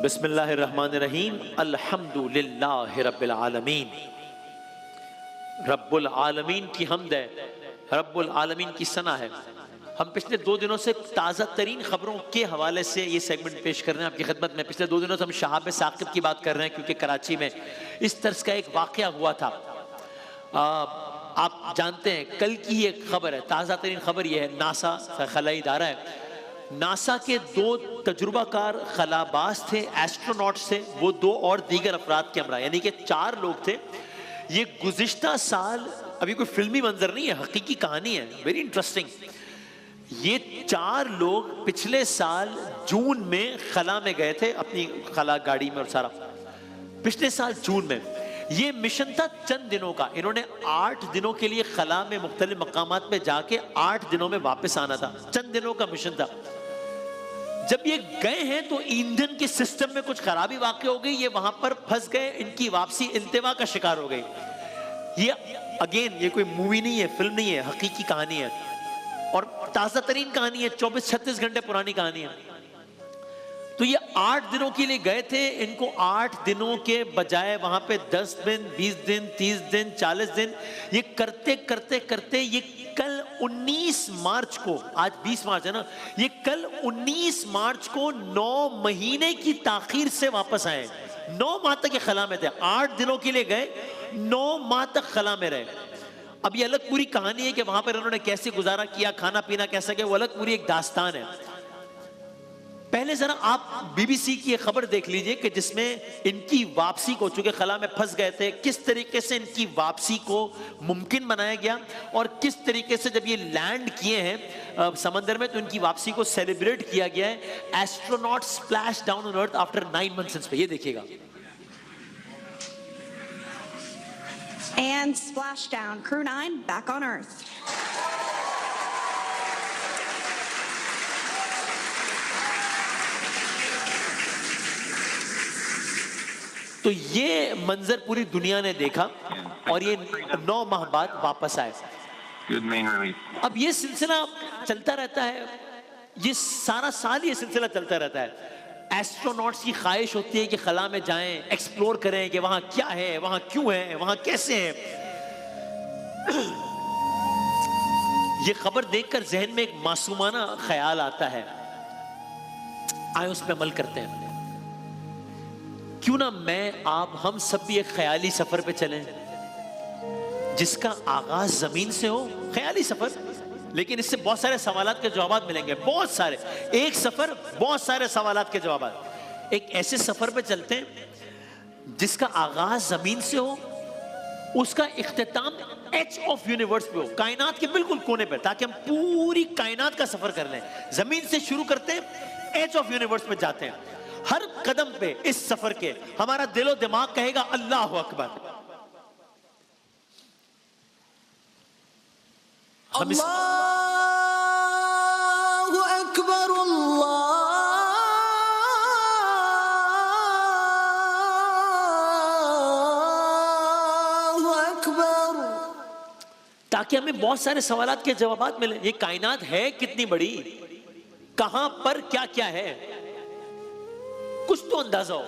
बिस्मिल्लाहिर्रहमानिर्रहीम अल्हम्दुलिल्लाहि रब्बिल आलमीन। रब्बुल आलमीन की हम्द है, रब्बुल आलमीन की सना है। हम पिछले 2 दिनों से ताज़ा तरीन खबरों के हवाले से ये सेगमेंट पेश कर रहे हैं आपकी खिदमत में। पिछले 2 दिनों से हम शहाब साकिब की बात कर रहे हैं क्योंकि कराची में इस तरह का एक वाक़या हुआ था। आप जानते हैं कल की ये खबर है, ताज़ा तरीन खबर ये है, नासा खलाई इदारा है, नासा के 2 तजुर्बाकार खलाबाज थे, एस्ट्रोनॉट्स थे, वो 2 और दीगर अफराद के हमरा, यानी कि 4 लोग थे। ये गुज़िश्ता साल, अभी कोई फिल्मी मंजर नहीं है, हकीकी कहानी है, वेरी इंटरेस्टिंग। ये 4 लोग पिछले साल जून में खला में गए थे, अपनी खला गाड़ी में और सारा, पिछले साल जून में। ये मिशन था चंद दिनों का, इन्होंने 8 दिनों के लिए खला में मुख्तलिफ मकामात पे जाके 8 दिनों में वापस आना था, चंद दिनों का मिशन था। जब ये गए हैं तो ईंधन के सिस्टम में कुछ खराबी वाक़ई हो गई, ये वहां पर फंस गए, इनकी वापसी इल्तिवा का शिकार हो गई। ये अगेन ये कोई मूवी नहीं है, फिल्म नहीं है, हकीकी कहानी है और ताज़ा तरीन कहानी है, 24-36 घंटे पुरानी कहानी है। तो ये 8 दिनों के लिए गए थे, इनको 8 दिनों के बजाय वहां पे 10 दिन, 20 दिन, 30 दिन, 40 दिन, ये करते करते करते ये कल 19 मार्च को, आज 20 मार्च है ना, ये कल 19 मार्च को 9 महीने की ताखीर से वापस आए। 9 माह तक ये खला में थे, 8 दिनों के लिए गए, 9 माह तक खला में रहे। अब ये अलग पूरी कहानी है कि वहां पर उन्होंने कैसे गुजारा किया, खाना पीना कैसा किया, वो अलग पूरी एक दास्तान है। पहले जरा आप बीबीसी की एक खबर देख लीजिए कि जिसमें इनकी वापसी को, चूंकि खला में फंस गए थे, किस तरीके से इनकी वापसी को मुमकिन बनाया गया और किस तरीके से जब ये लैंड किए हैं समंदर में तो इनकी वापसी को सेलिब्रेट किया गया है। Astronaut splash down on earth after 9 months। ये देखिएगा। And splashdown, Crew 9 back on Earth. तो ये मंजर पूरी दुनिया ने देखा और ये 9 माह बाद वापस आए। अब ये सिलसिला चलता रहता है, ये सारा साल ये सिलसिला चलता रहता है। एस्ट्रोनॉट्स की ख्वाहिश होती है कि खला में जाएं, एक्सप्लोर करें कि वहां क्या है, वहां क्यों है, वहां कैसे है। ये खबर देखकर जहन में एक मासूमाना ख्याल आता है, आए उस पर अमल करते हैं। क्यों ना मैं, आप, हम सब भी एक ख्याली सफर पे चलें जिसका आगाज जमीन से हो। ख्याली सफर, लेकिन इससे बहुत सारे सवालात के जवाब मिलेंगे, बहुत सारे। एक सफर, बहुत सारे सवालात के जवाब। एक ऐसे सफर पे चलते हैं जिसका आगाज जमीन से हो, उसका इख्तिताम एज ऑफ यूनिवर्स पे हो, कायनात के बिल्कुल कोने पे, ताकि हम पूरी कायनात का सफर कर लें। जमीन से शुरू करते हैं, एज ऑफ यूनिवर्स में जाते हैं। हर कदम पे इस सफर के हमारा दिलो दिमाग कहेगा अल्लाह अकबर। अल्लाहु अकबर, अल्लाहु अकबर, ताकि हमें बहुत सारे सवालात के जवाब मिले। ये कायनात है कितनी बड़ी, कहां पर क्या क्या है, कुछ तो अंदाजा हो,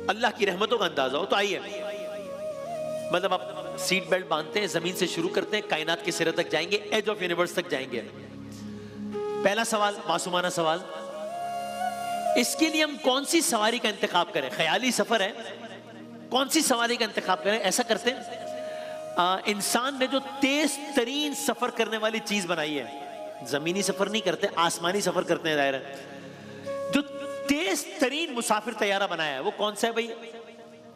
अल्लाह की रहमतों का अंदाजा हो। तो आइए, मतलब आप सीट बेल्ट बांधते हैं, जमीन से शुरू करते हैं, कायनात के सिरे तक जाएंगे, एज ऑफ यूनिवर्स तक जाएंगे। पहला सवाल, मासूमाना सवाल, इसके लिए हम कौन सी सवारी का इंतखाब करें? ख्याली सफर है, कौन सी सवारी का इंतखाब करें? ऐसा करते हैं, इंसान ने जो तेज तरीन सफर करने वाली चीज बनाई है, जमीनी सफर नहीं करते, आसमानी सफर करते हैं, दायरा जो तेज तरीन मुसाफिर तैयारा बनाया है वो कौन सा है भाई?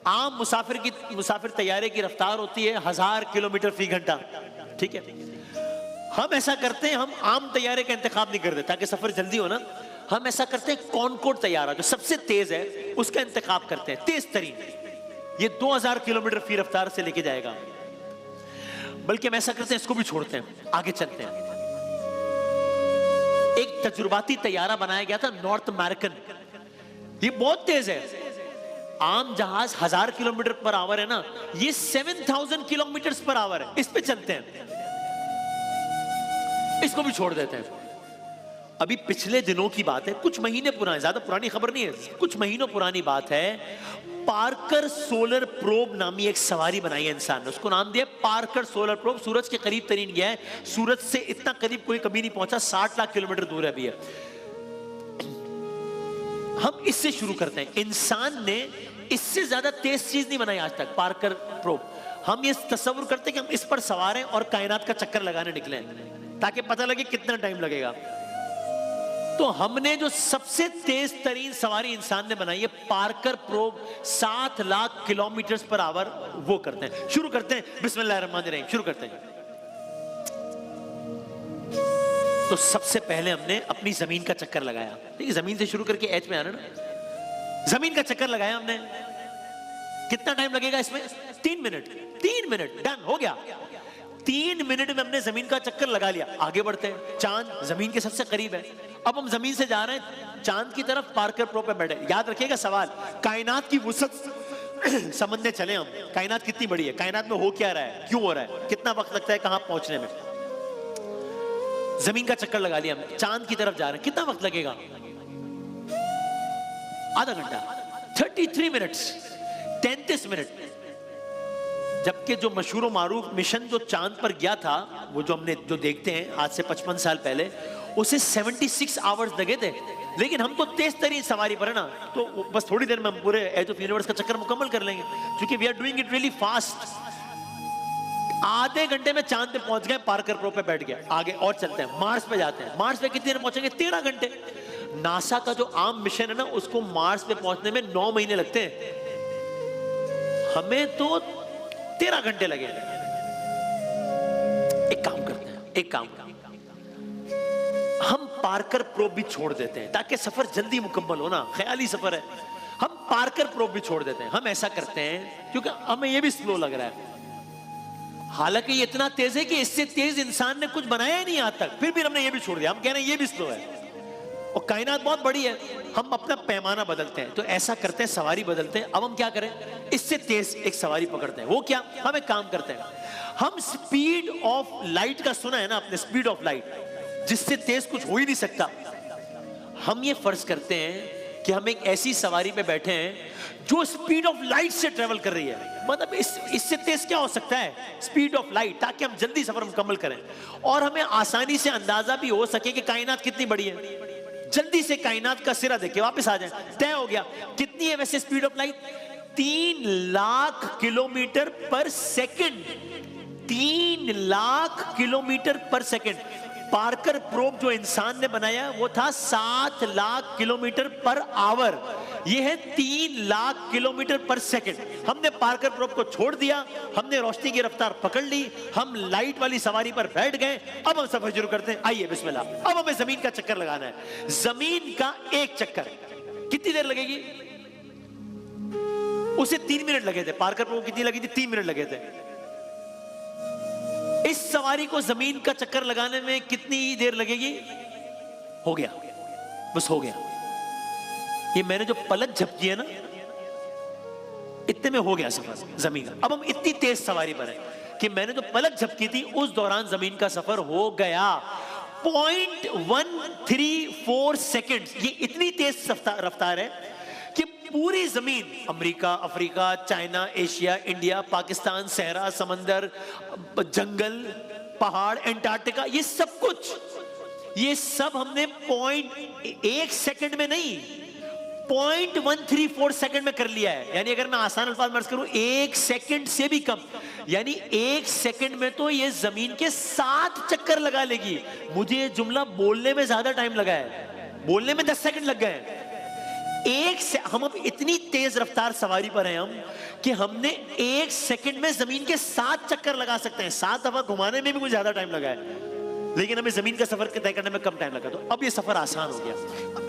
आम मुसाफिर तैयारे की रफ्तार होती है 1000 किलोमीटर फी घंटा, ठीक है। हम ऐसा करते हैं, हम आम तैयारे का इंतखाब नहीं करते ताकि सफर जल्दी हो ना, हम ऐसा करते हैं कॉनकोर्ड तैयारा जो सबसे तेज है उसका इंतखाब करते हैं, तेज तरीन। ये 2000 किलोमीटर फी रफ्तार से लेके जाएगा। बल्कि हम ऐसा करते हैं, इसको भी छोड़ते हैं, आगे चलते हैं। एक तजुर्बाती तैयारा बनाया गया था, नॉर्थ अमेरिकन, ये बहुत तेज है। आम जहाज 1000 किलोमीटर पर आवर है ना, ये 7000 किलोमीटर पर आवर है, इस पे चलते हैं, इसको भी छोड़ देते हैं। अभी पिछले दिनों की बात है, कुछ महीने पुरानी, ज्यादा पुरानी खबर नहीं है, कुछ महीनों पुरानी बात है। पार्कर सोलर प्रोब नामी एक सवारी बनाई है इंसान ने, उसको नाम दिया पार्कर सोलर प्रोब। सूरज के करीब तरीन गया है, सूरज से इतना करीब कोई कभी नहीं पहुंचा, 60 लाख किलोमीटर दूर है अभी है। हम इससे शुरू करते हैं। इंसान ने इससे ज्यादा तेज चीज नहीं बनाई आज तक, पार्कर प्रोब। हम ये तस्वीर करते हैं कि हम इस पर सवार हैं और कायनात का चक्कर लगाने निकले हैं, ताकि पता लगे कितना टाइम लगेगा। तो हमने जो सबसे तेज तरीन सवारी इंसान ने बनाई है, Parker probe, 7 lakh kilometre per hour, वो करते हैं। शुरू करते हैं, बिस्मिल्लाहिर्रहमानिर्रहीम, शुरू करते हैं। तो सबसे पहले हमने अपनी जमीन का चक्कर लगाया। ठीक है, जमीन से शुरू करके एच में आना ना, जमीन का चक्कर लगाया हमने। कितना टाइम लगेगा इसमें? 3 मिनट। 3 मिनट, डन, हो गया। 3 मिनट में हमने जमीन का चक्कर लगा लिया। आगे बढ़ते हैं, चांद जमीन के सबसे करीब है। अब हम जमीन से जा रहे हैं चांद की तरफ, पार्कर प्रोब पे बैठे। याद रखिएगा सवाल, कायनात की वुसअत समझने चले हम, कायनात कितनी बड़ी है, कायनात में हो क्या रहा है, क्यों हो रहा है, कितना वक्त लगता है कहां पहुंचने में। जमीन का चक्कर लगा लिया हमने, चांद की तरफ जा रहे हैं, कितना वक्त लगेगा? आधा घंटा, 33 मिनट्स, 33 मिनट। जबकि जो मशहूर मारूफ मिशन जो चांद पर गया था, वो जो हमने जो देखते हैं आज से 55 साल पहले, उसे 76 आवर्स लगे थे। लेकिन हम तो तेज तरीन सवारी पर है ना, तो बस थोड़ी देर में हम पूरे एज ऑफ यूनिवर्स का चक्कर मुकम्मल कर लेंगे, क्योंकि we are doing it really fast. आधे घंटे में चांद पे पहुंच गए, पार्कर प्रोब पे बैठ गया। आगे और चलते हैं, मार्स पे जाते हैं। मार्स पे कितनी देर पहुंचेंगे? 13 घंटे। नासा का जो आम मिशन है ना, उसको मार्स पे पहुंचने में 9 महीने लगते हैं, हमें तो 13 घंटे लगे। एक काम करते हैं, एक काम, हम पार्कर प्रोब भी छोड़ देते हैं ताकि सफर जल्दी मुकम्मल हो ना, ख्याली सफर है। हम पार्कर प्रोब भी छोड़ देते हैं। हम ऐसा करते हैं क्योंकि हमें यह भी स्लो लग रहा है, हालांकि ये इतना तेज है कि इससे तेज इंसान ने कुछ बनाया ही नहीं आज तक, फिर भी हमने ये भी छोड़ दिया। हम कह रहे हैं ये भी स्लो है और कायनात बहुत बड़ी है। हम अपना पैमाना बदलते हैं, तो ऐसा करते हैं, सवारी बदलते हैं। अब हम क्या करें, इससे तेज एक सवारी पकड़ते हैं। वो क्या, हम एक काम करते हैं, हम स्पीड ऑफ लाइट का सुना है ना आपने, स्पीड ऑफ लाइट, जिससे तेज कुछ हो ही नहीं सकता। हम ये फर्ज करते हैं कि हम एक ऐसी सवारी पे बैठे हैं जो स्पीड ऑफ लाइट से ट्रेवल कर रही है। मतलब इससे तेज क्या हो सकता है, स्पीड ऑफ लाइट, ताकि हम जल्दी सफर मुकम्मल करें और हमें आसानी से अंदाजा भी हो सके कि कायनात कितनी बड़ी है। जल्दी से कायनात का सिरा देखे वापस आ जाए, तय हो गया। कितनी है वैसे speed of light? 3 lakh kilometre पर सेकंड। 3 लाख किलोमीटर पर सेकंड। पार्कर प्रोब जो इंसान ने बनाया वो था 7 लाख किलोमीटर पर आवर, ये है 3 लाख किलोमीटर पर सेकंड। हमने पार्कर प्रोब को छोड़ दिया, हमने रोशनी की रफ्तार पकड़ ली, हम लाइट वाली सवारी पर बैठ गए। अब हम सफर शुरू करते हैं। आइए बिस्मिल्लाह। अब हमें जमीन का चक्कर लगाना है। जमीन का एक चक्कर कितनी देर लगेगी? उसे 3 मिनट लगे थे। पार्कर प्रोब कितनी लगी थी? 3 मिनट लगे थे। इस सवारी को जमीन का चक्कर लगाने में कितनी देर लगेगी? हो गया, बस हो गया। ये मैंने जो पलक झपकी है ना, इतने में हो गया सफर जमीन का। अब हम इतनी तेज सवारी पर हैं कि मैंने जो पलक झपकी थी उस दौरान जमीन का सफर हो गया 0.134 सेकंड। ये इतनी तेज रफ्तार है कि पूरी जमीन, America, Africa, China, Asia, India, Pakistan, सहरा, समंदर, जंगल, पहाड़, एंटार्क्टिका, ये सब कुछ, ये सब हमने 0.1 सेकंड में नहीं, 0.134 सेकंड में कर लिया है। यानी अगर मैं आसान अल्फाज में अर्ज करूं, 1 सेकंड से भी कम, यानी 1 सेकंड में तो ये जमीन के 7 चक्कर लगा लेगी। मुझे ये जुमला बोलने में ज्यादा टाइम लगा है, बोलने में 10 सेकंड लग गए। हम अब इतनी तेज रफ्तार सवारी पर हैं हम कि हमने 1 सेकंड में जमीन के 7 चक्कर लगा सकते हैं। 7 दफा घुमाने में भी कुछ ज्यादा टाइम लगा है, लेकिन हमें जमीन का सफर तय करने में कम टाइम लगा। तो अब ये सफर आसान हो गया।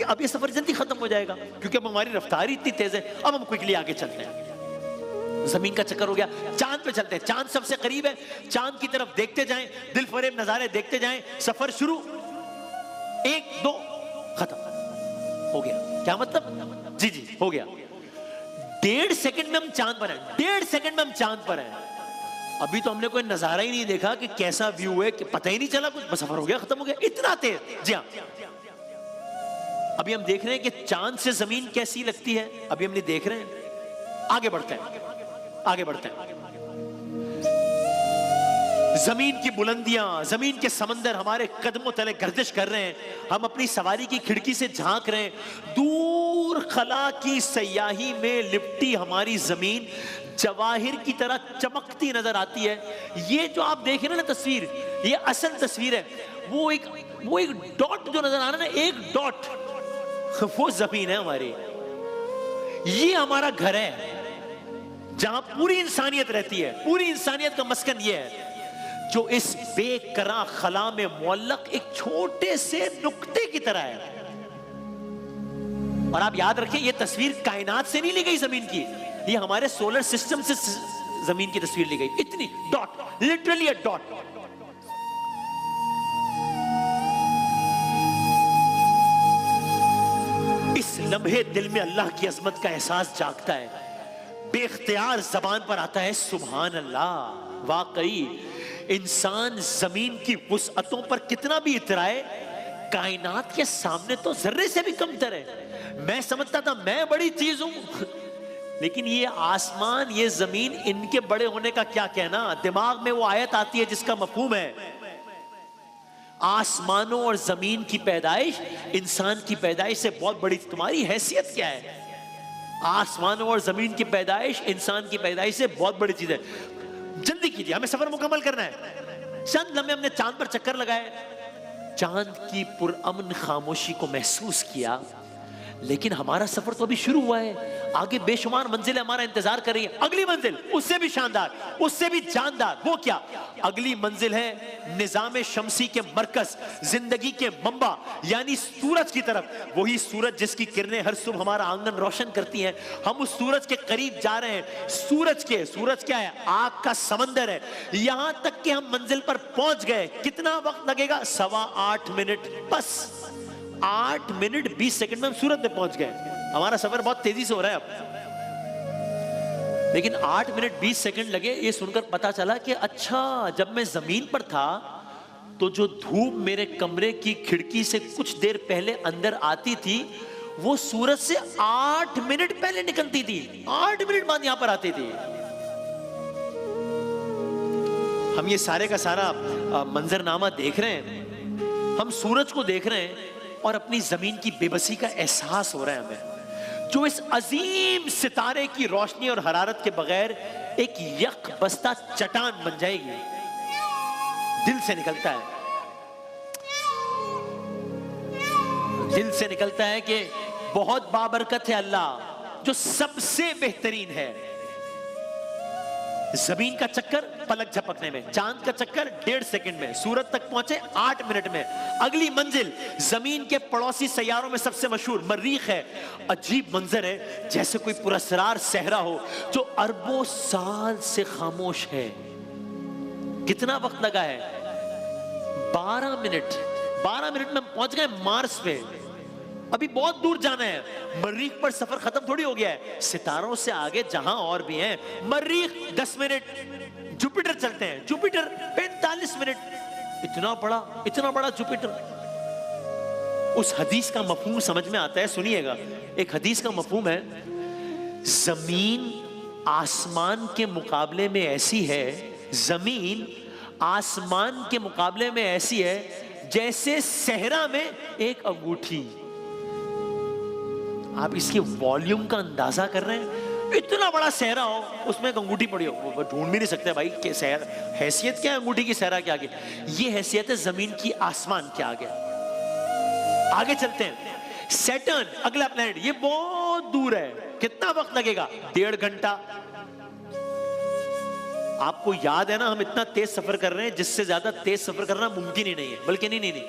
अब ये सफर जल्दी खत्म हो जाएगा क्योंकि अब हमारी रफ्तार इतनी तेज है। अब हम क्विकली आगे चलते हैं। जमीन का चक्कर हो गया, चांद पे चलते हैं। चांद सबसे करीब है, चांद की तरफ देखते जाएं, दिल फरेब नजारे देखते जाएं। सफर शुरू, 1 2 खत्म, हो गया। क्या मतलब? जी जी हो गया। 1.5 सेकंड में हम चांद पर हैं। 1.5 सेकंड में हम चांद पर हैं। अभी तो हमने कोई नजारा ही नहीं देखा कि कैसा व्यू है, कि पता ही नहीं चला कुछ, बस सफर हो गया, खत्म हो गया। इतना तेज। जी हाँ, अभी हम देख रहे हैं कि चांद से जमीन कैसी लगती है, अभी हम नहीं देख रहे हैं। आगे बढ़ते हैं, आगे बढ़ते हैं। जमीन की बुलंदियां, जमीन के समंदर हमारे कदमों तले गर्दिश कर रहे हैं। हम अपनी सवारी की खिड़की से झांक रहे हैं। दूर खला की सयाही में लिपटी हमारी जमीन जवाहिर की तरह चमकती नजर आती है। ये जो आप देख रहे हैं ना तस्वीर, ये असल तस्वीर है। वो एक डॉट जो नजर आ रहा है ना, एक डॉट, वो जमीन है हमारी। ये हमारा घर है जहां पूरी इंसानियत रहती है। पूरी इंसानियत का मस्कन ये है, जो इस बेकरां खला में मुअल्लक एक छोटे से नुक्ते की तरह है। और आप याद रखें, ये तस्वीर कायनात से नहीं ली गई जमीन की, ये हमारे सोलर सिस्टम से जमीन की तस्वीर ली गई। इतनी डॉट, लिटरली अ डॉट। इस लम्हे दिल में अल्लाह की अजमत का एहसास जागता है। बेख्तियार जबान पर आता है सुभान अल्लाह। वाकई इंसान जमीन की वुसअतों पर कितना भी इतराए, कायनात के सामने तो जर्रे से भी कमतर है। मैं समझता था मैं बड़ी चीज हूं, लेकिन ये आसमान, ये जमीन, इनके बड़े होने का क्या कहना। दिमाग में वो आयत आती है जिसका मफहूम है, आसमानों और जमीन की पैदाइश इंसान की पैदाइश से बहुत बड़ी। तुम्हारी हैसियत क्या है? आसमानों और जमीन की पैदाइश इंसान की पैदाइश से बहुत बड़ी चीज है। जल्दी कीजिए, हमें सफर मुकम्मल करना है। चंद लम्हे हमने चांद पर चक्कर लगाए, चांद की पुरअमन खामोशी को महसूस किया, लेकिन हमारा सफर तो अभी शुरू हुआ है। आगे बेशुमार मंजिलें हमारा इंतजार कर रही है। अगली मंजिल उससे भी शानदार, उससे भी जानदार। वो क्या? अगली मंजिल है निजाम शमसी के मरकज, जिंदगी के मंबा यानी सूरज की तरफ। वही सूरज जिसकी किरणें हर सुबह हमारा आंगन रोशन करती हैं। हम उस सूरज के करीब जा रहे हैं। सूरज क्या है? आग का समंदर है। यहां तक कि हम मंजिल पर पहुंच गए। कितना वक्त लगेगा? 8.25 मिनट। बस 8 मिनट 20 सेकंड में हम सूरज में पहुंच गए। हमारा सफर बहुत तेजी से हो रहा है अब, लेकिन 8 मिनट 20 सेकंड लगे ये सुनकर पता चला कि अच्छा, जब मैं जमीन पर था तो जो धूप मेरे कमरे की खिड़की से कुछ देर पहले अंदर आती थी, वो सूरज से 8 मिनट पहले निकलती थी। 8 मिनट बाद यहां पर आती थी। हम ये सारे का सारा मंजरनामा देख रहे हैं, हम सूरज को देख रहे हैं और अपनी जमीन की बेबसी का एहसास हो रहा है हमें, जो इस अजीम सितारे की रोशनी और हरारत के बगैर एक यक बस्ता चट्टान बन जाएगी। दिल से निकलता है, दिल से निकलता है कि बहुत बाबरकत है अल्लाह जो सबसे बेहतरीन है। जमीन का चक्कर पलक झपकने में, चांद का चक्कर 1.5 सेकंड में, सूरज तक पहुंचे 8 मिनट में। अगली मंजिल जमीन के पड़ोसी सैयारों में सबसे मशहूर मरीख है। अजीब मंजर है, जैसे कोई पुरस्रार सहरा हो जो अरबों साल से खामोश है। कितना वक्त लगा है? 12 मिनट। 12 मिनट में पहुंच गए मार्स पे। अभी बहुत दूर जाना है। मरीख पर सफर खत्म थोड़ी हो गया है, सितारों से आगे जहां और भी हैं। मरीख 10 मिनट। जुपिटर चलते हैं, जुपिटर 45 मिनट। इतना बड़ा जुपिटर। उस हदीस का मफहूम समझ में आता है, सुनिएगा। एक हदीस का मफहूम है, जमीन आसमान के मुकाबले में ऐसी है, जमीन आसमान के मुकाबले में ऐसी है जैसे सहरा में एक अंगूठी। आप इसके वॉल्यूम का अंदाजा कर रहे हैं? इतना बड़ा सहरा हो, उसमें एक अंगूठी पड़ी हो, वो ढूंढ भी नहीं सकते भाई कि हैसियत क्या है अंगूठी की सहरा के आगे। ये हैसियत है जमीन की आसमान के आगे। आगे चलते हैं, सैटर्न अगला प्लैनेट, ये बहुत दूर है। कितना वक्त लगेगा? 1.5 घंटा। आपको याद है ना, हम इतना तेज सफर कर रहे हैं जिससे ज्यादा तेज सफर करना मुमकिन ही नहीं है। बल्कि नहीं,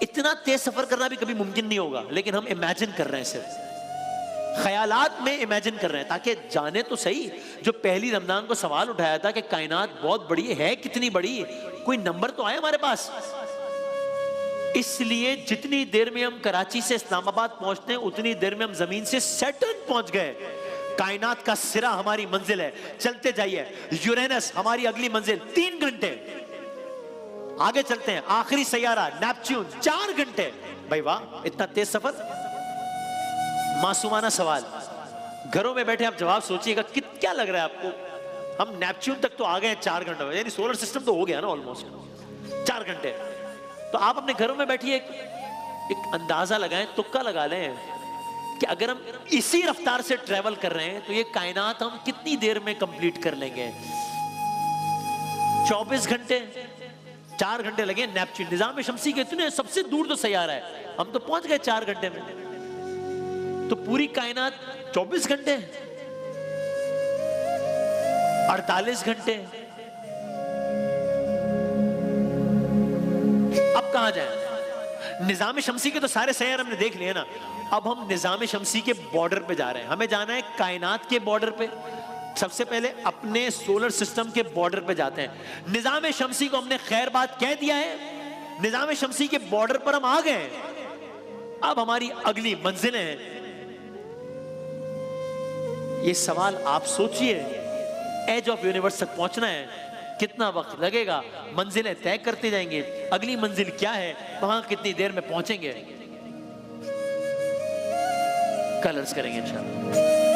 इतना तेज सफर करना भी कभी मुमकिन नहीं होगा, लेकिन हम इमेजिन कर रहे हैं, सिर्फ ख्यालात में इमेजिन कर रहे हैं ताकि जाने तो सही। जो पहली रमजान को सवाल उठाया था कि कायनात बहुत बड़ी है, कितनी बड़ी, कोई नंबर तो आए हमारे पास। इसलिए जितनी देर में हम कराची से इस्लामाबाद पहुंचते हैं, उतनी देर में हम जमीन से सैटर्न पहुंच गए। कायनात का सिरा हमारी मंजिल है। चलते जाइए, यूरेनस हमारी अगली मंजिल, 3 घंटे। आगे चलते हैं, आखिरी सैयारा नेपच्यून 4 घंटे। भाई वाह, इतना तेज सफर। मासूमाना सवाल, घरों में बैठे आप जवाब सोचिएगा क्या लग रहा है आपको? हम नेपच्यून तक तो आ गए 4 घंटे में, यानी सोलर सिस्टम तो हो गया ना ऑलमोस्ट 4 घंटे। तो आप अपने घरों में बैठिए, एक अंदाजा लगाएं, तुक्का लगा लें कि अगर हम इसी रफ्तार से ट्रेवल कर रहे हैं तो ये कायनात हम कितनी देर में कंप्लीट कर लेंगे? 24 घंटे, 4 घंटे लगे नेपच्यून निजाम शमसी के, इतने सबसे दूर तो सैयारा है, हम तो पहुंच गए 4 घंटे में। तो पूरी कायनात 24 घंटे, 48 घंटे, अब कहां जाए? निजाम शमसी के तो सारे सैयार हमने देख लिए ना, अब हम निजाम शमसी के बॉर्डर पे जा रहे हैं। हमें जाना है कायनात के बॉर्डर पे। सबसे पहले अपने सोलर सिस्टम के बॉर्डर पे जाते हैं। निजाम शमसी को हमने खैर बात कह दिया है, निजाम शमसी के बॉर्डर पर हम आ गए। अब हमारी अगली मंजिलें हैं। ये सवाल आप सोचिए, एज ऑफ यूनिवर्स तक पहुंचना है, कितना वक्त लगेगा? मंजिलें तय करते जाएंगे, अगली मंजिल क्या है, वहां कितनी देर में पहुंचेंगे, कलर्स करेंगे इंशाल्लाह।